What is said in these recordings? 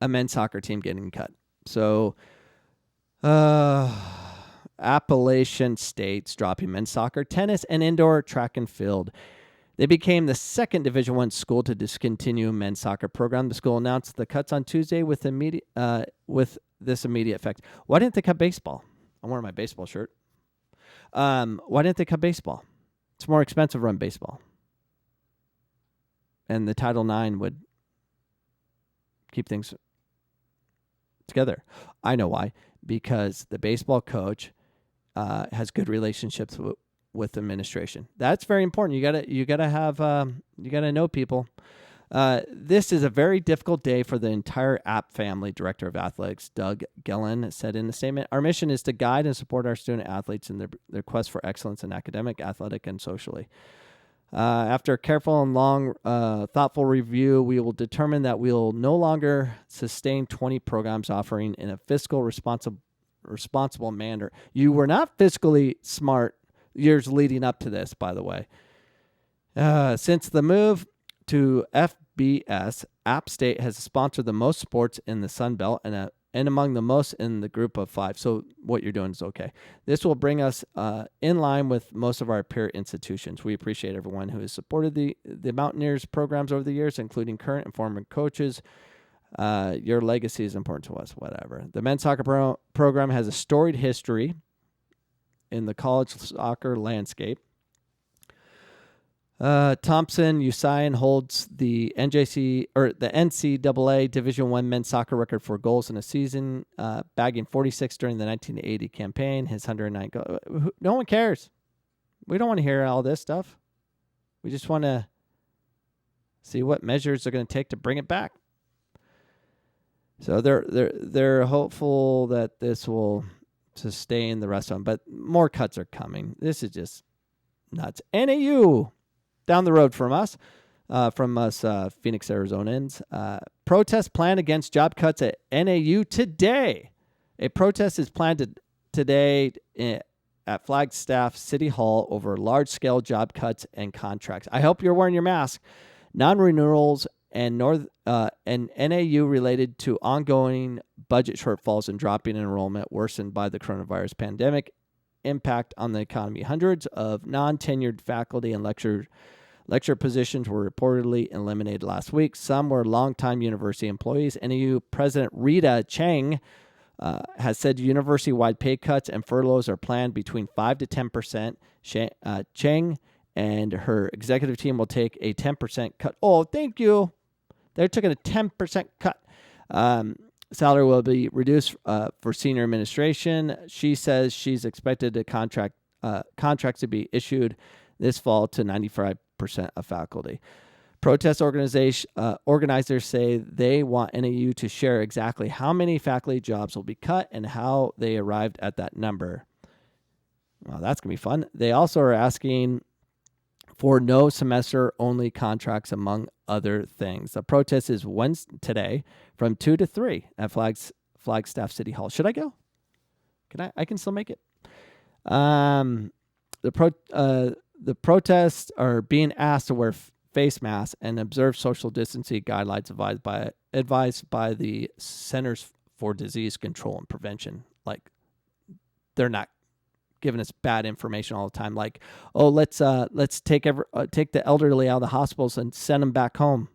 a men's soccer team getting cut. So, Appalachian states dropping men's soccer, tennis, and indoor track and field. They became the second Division I school to discontinue men's soccer program. The school announced the cuts on Tuesday with this immediate effect. Why didn't they cut baseball? I'm wearing my baseball shirt. Why didn't they cut baseball? It's more expensive to run baseball. And the Title IX would keep things together. I know why. Because the baseball coach has good relationships with administration. That's very important. You gotta know people. This is a very difficult day for the entire App family. Director of Athletics Doug Gillen said in the statement, "Our mission is to guide and support our student athletes in their quest for excellence in academic, athletic, and socially. After a careful and long, thoughtful review, we will determine that we will no longer sustain 20 programs offering in a fiscal responsible manner." You were not fiscally smart years leading up to this, by the way. Since the move to FBS, App State has sponsored the most sports in the Sun Belt and among the most in the group of 5. So what you're doing is okay. This will bring us in line with most of our peer institutions. We appreciate everyone who has supported the Mountaineers programs over the years, including current and former coaches. Your legacy is important to us, whatever. The men's soccer program has a storied history in the college soccer landscape. Thompson Usain holds the NCAA Division I men's soccer record for goals in a season, bagging 46 during the 1980 campaign. His 109 goals. No one cares. We don't want to hear all this stuff. We just want to see what measures they're going to take to bring it back. So they're hopeful that this will sustain the rest of them, but more cuts are coming. This is just nuts. NAU. Down the road from us, Phoenix, Arizonans. Protest plan against job cuts at NAU today. A protest is planned today at Flagstaff City Hall over large-scale job cuts and contracts. I hope you're wearing your mask. Non-renewals and NAU related to ongoing budget shortfalls and dropping enrollment worsened by the coronavirus pandemic impact on the economy. Hundreds of non-tenured faculty and lecture positions were reportedly eliminated last week. Some were longtime university employees. NAU President Rita Chang has said university-wide pay cuts and furloughs are planned between 5 to 10%. Chang and her executive team will take a 10% cut. Oh, thank you. They're taking a 10% cut. Salary will be reduced for senior administration. She says she's expected to contracts to be issued this fall to 95% of faculty. Protest organizers say they want NAU to share exactly how many faculty jobs will be cut and how they arrived at that number. Well, that's going to be fun. They also are asking for no semester-only contracts, among other things. The protest is today from 2 to 3 at Flagstaff City Hall. Should I go? I can still make it. The protests are being asked to wear face masks and observe social distancing guidelines advised by the Centers for Disease Control and Prevention. Like, they're not giving us bad information all the time. Like, oh, let's take the elderly out of the hospitals and send them back home,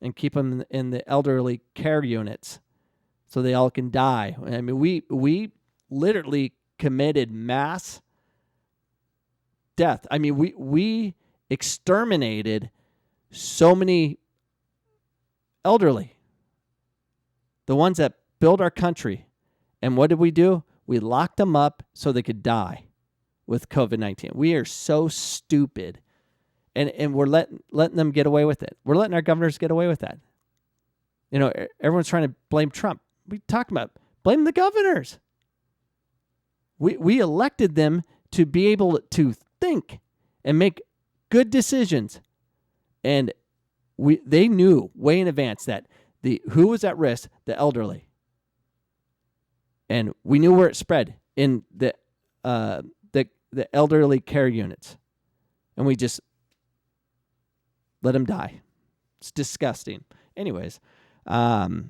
and keep them in the elderly care units so they all can die. I mean, we literally committed mass death. I mean, we exterminated so many elderly, the ones that built our country. And what did we do? We locked them up so they could die with COVID-19. We are so stupid. And we're letting them get away with it. We're letting our governors get away with that. You know, everyone's trying to blame Trump. What are you talking about? Blame the governors. We elected them to be able to think and make good decisions. And they knew way in advance that who was at risk, the elderly. And we knew where it spread in the elderly care units. And we just let them die. It's disgusting. Anyways, The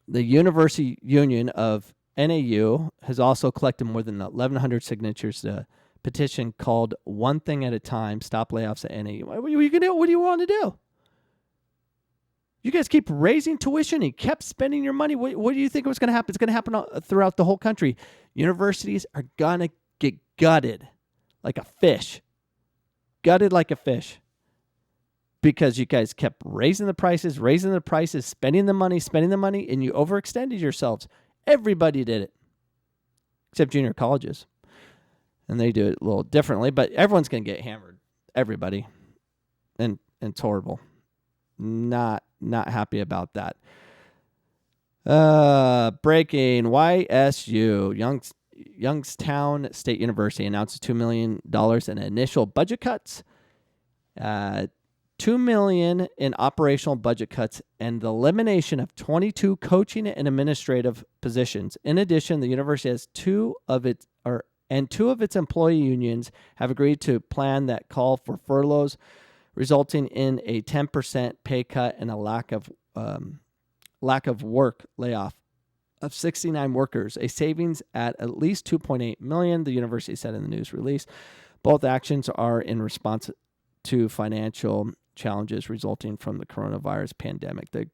University Union of NAU has also collected more than 1,100 signatures to a petition called One Thing at a Time, Stop Layoffs at NAU. What are you gonna do? What do you want to do? You guys keep raising tuition and kept spending your money. What do you think was going to happen? It's going to happen throughout the whole country. Universities are going to get gutted like a fish. Gutted like a fish. Because you guys kept raising the prices, spending the money, and you overextended yourselves. Everybody did it. Except junior colleges. And they do it a little differently, but everyone's going to get hammered. Everybody. And it's horrible. Not happy about that. Breaking. YSU, Youngstown State University, announces $2 million in initial budget cuts. $2 million in operational budget cuts and the elimination of 22 coaching and administrative positions. In addition, the university has two of its employee unions have agreed to a plan that call for furloughs, resulting in a 10% pay cut and a lack of work layoff of 69 workers, a savings at least $2.8 million, the university said in the news release. Both actions are in response to financial challenges resulting from the coronavirus pandemic. The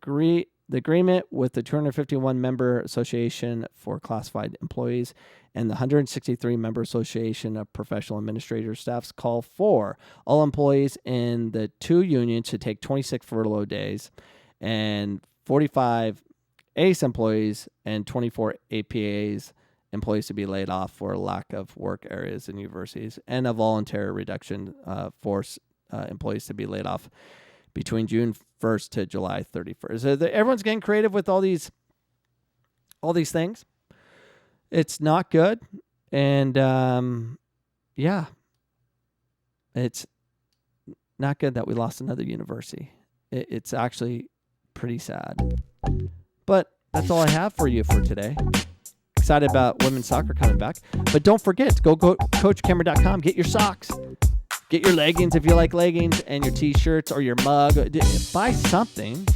agreement with the 251-member Association for Classified Employees and the 163-member Association of Professional Administrator Staffs call for all employees in the two unions to take 26 furlough days and 45 ACE employees and 24 APAs employees to be laid off for lack of work areas in universities, and a voluntary reduction force employees to be laid off between June 1st to July 31st. So everyone's getting creative with all these things. It's not good. And, it's not good that we lost another university. It's actually pretty sad. But that's all I have for you for today. Excited about women's soccer coming back. But don't forget to go coachcameron.com, get your socks. Get your leggings if you like leggings, and your t-shirts or your mug. Buy something.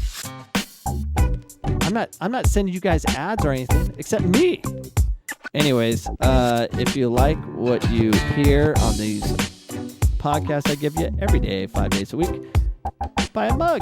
I'm not sending you guys ads or anything, except me. Anyways, if you like what you hear on these podcasts I give you every day, 5 days a week, buy a mug.